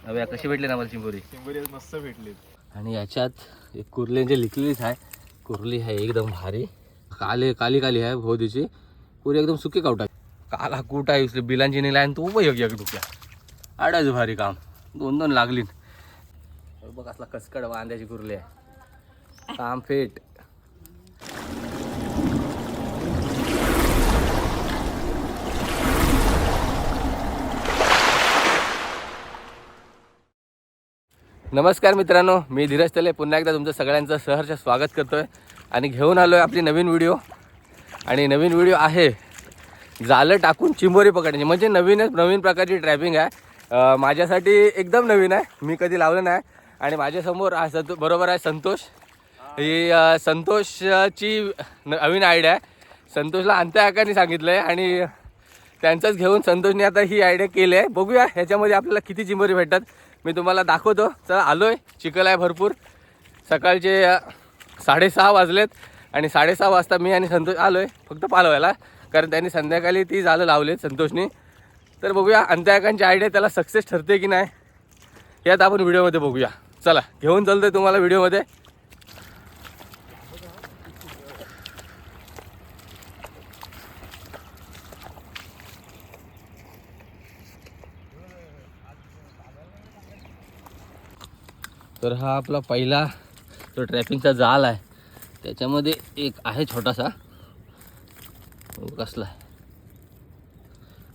अबे कशी भेटली ना मला चिंबोरी? चिंबोरी मस्त भेटली. आणि याच्यात एक कुर्ल्यांची लिकलीच आहे. कुर्ली आहे एकदम भारी, काली काली आहे भोदीची, पुरी एकदम सुकी कावटा. काला कूट आहे उसले बिलांची नेला आणि तू एक एक दुख्या आडाच भारी काम. 2-2 लागली. बघ असला कसकड वांद्याची कुर्ली आहे, काम फेट. नमस्कार मित्रांनो, मी धीरज तले पुन्हा एकदा तुमचं सगळ्यांचं सहर्ष स्वागत करतोय आणि घेऊन आलो आहे आपली नवीन व्हिडिओ. आणि नवीन व्हिडिओ आहे जाळं टाकून चिंबोरी पकडण्याची. म्हणजे नवीन प्रकारची ट्रॅपिंग आहे, माझ्यासाठी एकदम नवीन आहे, मी कधी लावलं नाही. आणि माझ्यासमोर बरोबर आहे संतोष. ही संतोषची नवीन आयडिया आहे. संतोषला अंत्या आकाने सांगितलं आहे आणि त्यांचंच घेऊन संतोषने आता ही आयडिया केली आहे. बघूया ह्याच्यामध्ये आपल्याला किती चिंबोरी भेटतात, मी तुम्हाला दाखवतो. चला आलो आहे, चिखल आहे भरपूर. सकाळचे 6:30 वाजलेत आणि 6:30 वाजता मी आणि संतोष आलो आहे फक्त पालवायला, कारण त्यांनी संध्याकाळी ती जाळं लावलेत संतोषनी. तर बघूया अंत्याकांची आयडिया त्याला सक्सेस ठरते की नाही, यात आपण व्हिडिओमध्ये बघूया. चला घेऊन चालतोय तुम्हाला व्हिडिओमध्ये. तर हा आपला पहिला जो ट्रॅपिंगचा जाल आहे, त्याच्यामध्ये एक आहे छोटासा, कसला आहे.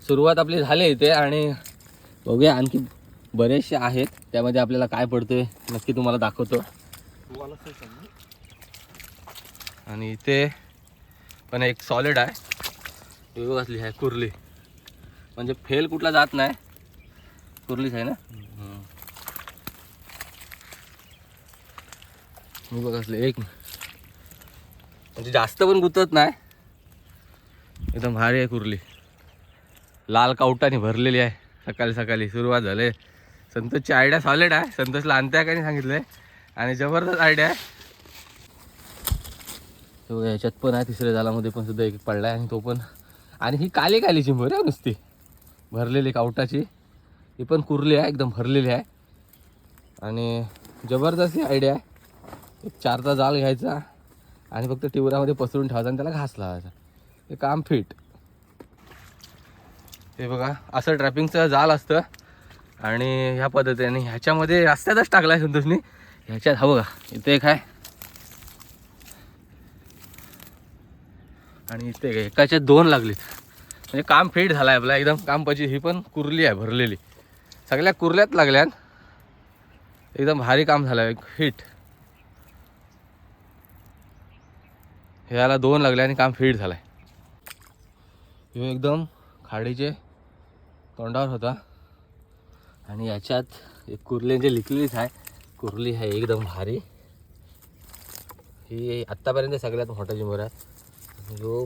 सुरुवात आपली झाली इथे आणि बघूया आणखी बरेचसे आहेत, त्यामध्ये आपल्याला काय पडतोय नक्की तुम्हाला दाखवतो. आणि इथे पण एक सॉलिड आहे, कसली आहे कुर्ली, म्हणजे फेल कुठला जात नाही, कुर्लीच आहे ना. मी बघ असले एक, म्हणजे जास्त पण गुतत नाही, एकदम भारी आहे कुर्ली. लाल कावटाने भरलेली आहे. सकाळी सकाळी सुरुवात झाली. संतोषची आयडिया सॉलिड आहे, संतोषला अंत्या काय सांगितलंय आणि जबरदस्त आयडिया आहे. तो ह्याच्यात पण आहे, तिसऱ्या जालामध्ये पण सुद्धा एक पडला आहे आणि तो पण. आणि ही काली काली चिंबोरी आहे नुसती भरलेली कावटाची. ही पण कुर्ली आहे, एकदम भरलेली आहे आणि जबरदस्त आयडिया आहे. एक 4चा जाल घ्यायचा आणि फक्त टिवरामध्ये पसरून ठेवायचा आणि त्याला घास लावायचा, हे काम फिट. हे बघा असं ट्रॅपिंगचं जाल असतं आणि ह्या पद्धतीने ह्याच्यामध्ये रस्त्यातच टाकला आहे संतोषनी. ह्याच्यात हा बघा इथे एक आहे आणि इथे एकाच्या 2 लागलीत, म्हणजे काम फिट झालं आहे आपला एकदम. कामपाची ही पण कुर्ली आहे भरलेली, सगळ्या कुर्ल्यात लागल्यात, एकदम भारी काम झालं आहे फिट. ह्याला 2 लागले आणि काम फिट झालं आहे. हे एकदम खाडीचे तोंडावर होता आणि याच्यात एक कुर्ल्यांची लिकलीच आहे. कुर्ली आहे एकदम भारी, ही आत्तापर्यंत सगळ्यात मोठा चिंबोरी आहे. जो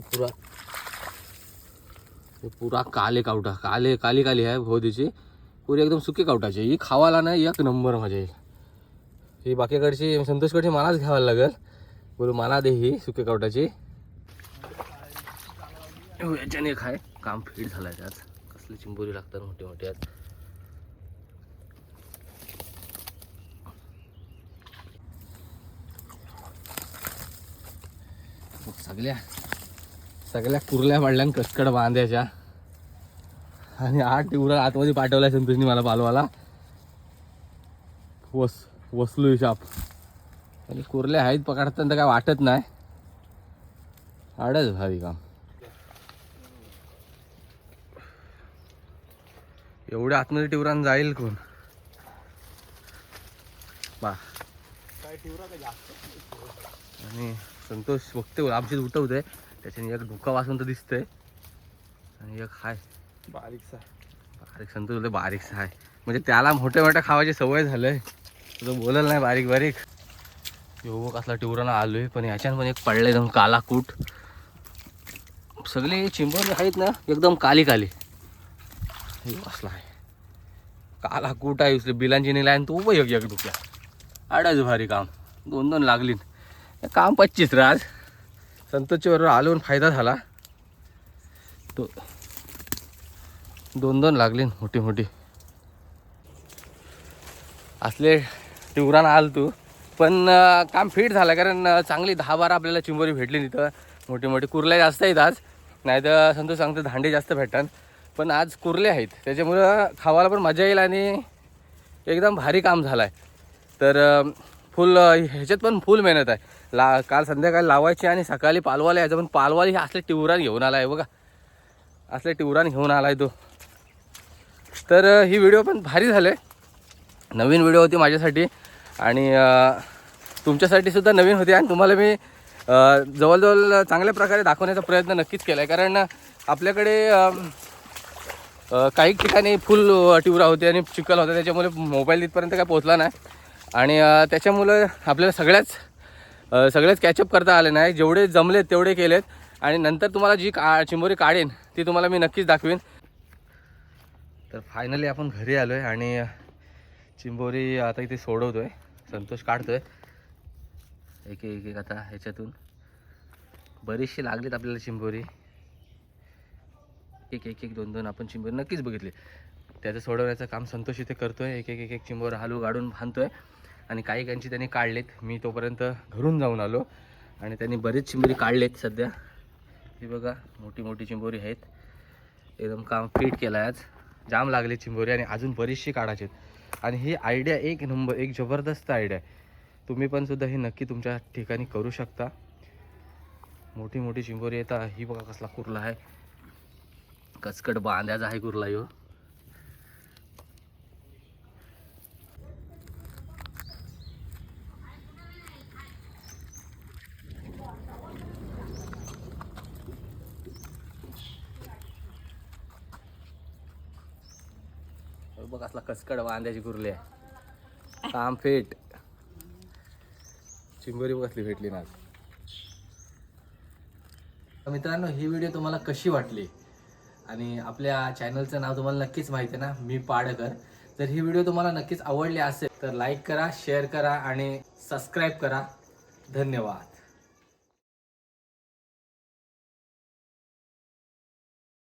पुरा काले कावटा, काली आहे भोदीची, पुरी एकदम सुकी कावटाची. ही खावाला नाही एक नंबर मजा येईल. ही बाकीकडची संतोषकडची मलाच घ्यावं लागेल, बोलू मला दे ही सुकी कावटाची. याच्याने एक आहे, काम फिट झालं आहे. त्यात कसली चिंबोरी लागतात मोठे मोठे आहेत. सगळ्या कुर्ल्या पाडल्या कसकड बांध्याच्या आणि 8 टिवरा आतमध्ये पाठवलाय संतोषनी मला पालवाला. वसलू शाप आणि कुर्ल्या आहेत पकडताना काय वाटत नाही, आडच भारी काम. एवढ्या आतमध्ये टिवरान जाईल कोण बा. आणि संतोष बघते आमची उठवते, त्याच्याने एक डोका वाचून तर दिसतंय आणि एक हाय बारीकसा. संतोष बारीकसा आहे, म्हणजे त्याला मोठ्या मोठ्या खावायची सवय झालंय, तुझं बोलल नाही बारीक बारीक. यो कसला टिवरानं आलोय, पण ह्याच्यानं पण एक पडलं एकदम काला कूट. सगळे चिंबोरी आहेत ना एकदम काली हे असला आहे, काला कूट आहे उसले बिलांची नेला आणि तू एक दुख्या आडाच भारी काम. 2-2 लागली, काम 25 राज. संतोषच्या बरोबर आलो आणि फायदा झाला. तो 2-2 लागली मोठी मोठी. असले टिवरान आल तू पण काम फिट झालं कारण चांगली 10-12 आपल्याला चिंबोरी भेटली तिथं. मोठी मोठी कुर्ल्या जास्त आहेत आज, नाही तर संतोष सांगतो धांडे जास्त भेटतात, पण आज कुर्ले आहेत त्याच्यामुळं खावायला पण मजा येईल आणि एकदम भारी काम झालं आहे. तर फुल ह्याच्यात पण फुल मेहनत आहे. काल संध्याकाळी लावायची आणि सकाळी पालवाला यायचं, पण पालवाली असले टिवरान घेऊन आला आहे बघा, असले टिवरान घेऊन आला आहे तो. तर ही व्हिडिओ पण भारी झाले, नवीन व्हिडिओ होती माझ्यासाठी आणि तुमच्यासाठी सुद्धा नवीन होती आणि तुम्हाला मी जवळजवळ चांगल्या प्रकारे दाखवण्याचा प्रयत्न नक्कीच केला आहे. कारण आपल्याकडे काही ठिकाणी फुल टिवरा होते आणि चिखल होता, त्याच्यामुळे मोबाईल तिथपर्यंत काय पोहोचला नाही आणि त्याच्यामुळं आपल्याला सगळ्याच कॅचअप करता आले नाही. जेवढे जमलेत तेवढे केलेत आणि नंतर तुम्हाला जी चिंबोरी काढेन ती तुम्हाला मी नक्कीच दाखवेन. तर फायनली आपण घरी आलो आहे आणि चिंबोरी आता इथे सोडवतो आहे, संतोष काढतो आहे एक एक आता ह्याच्यातून. बरीचशी लागलीत आपल्याला चिंबोरी, एक दोन आपण चिंबोरी नक्कीच बघितली. त्याचं सोडवण्याचं काम संतोष इथे करतो आहे, एक चिंबोर हलू गाडून बांधतो आहे आणि काही काहींची त्यांनी काढलेत. मी तोपर्यंत घरून जाऊन आलो आणि त्यांनी बरीच चिंबोरी काढलेत. सध्या ही बघा मोठी मोठी चिंबोरी आहेत, एकदम काम फिट केलं आहे. आज जाम लागली चिंबोरी आणि अजून बरीचशी काढायची आणि ही आयडिया एक नंबर, एक जबरदस्त आयडिया आहे. तुम्ही पण सुद्धा हे नक्की तुमच्या ठिकाणी करू शकता. मोठी मोठी चिंबोरी येतात. ही बघा कसला कुर्ला आहे, कचकट बांध्याचा आहे कुर्ला ह्यो. बघ असला कचकड वांद्याची कुर्ली आहे, काम फेट. चिंबोरी कसली भेटली ना. मित्रांनो ही व्हिडिओ तुम्हाला कशी वाटली आणि आपल्या चॅनलचं नाव तुम्हाला नक्कीच माहिती आहे ना, मी पाडकर. जर ही व्हिडिओ तुम्हाला नक्कीच आवडली असेल तर लाईक करा, शेअर करा आणि सबस्क्राईब करा. धन्यवाद.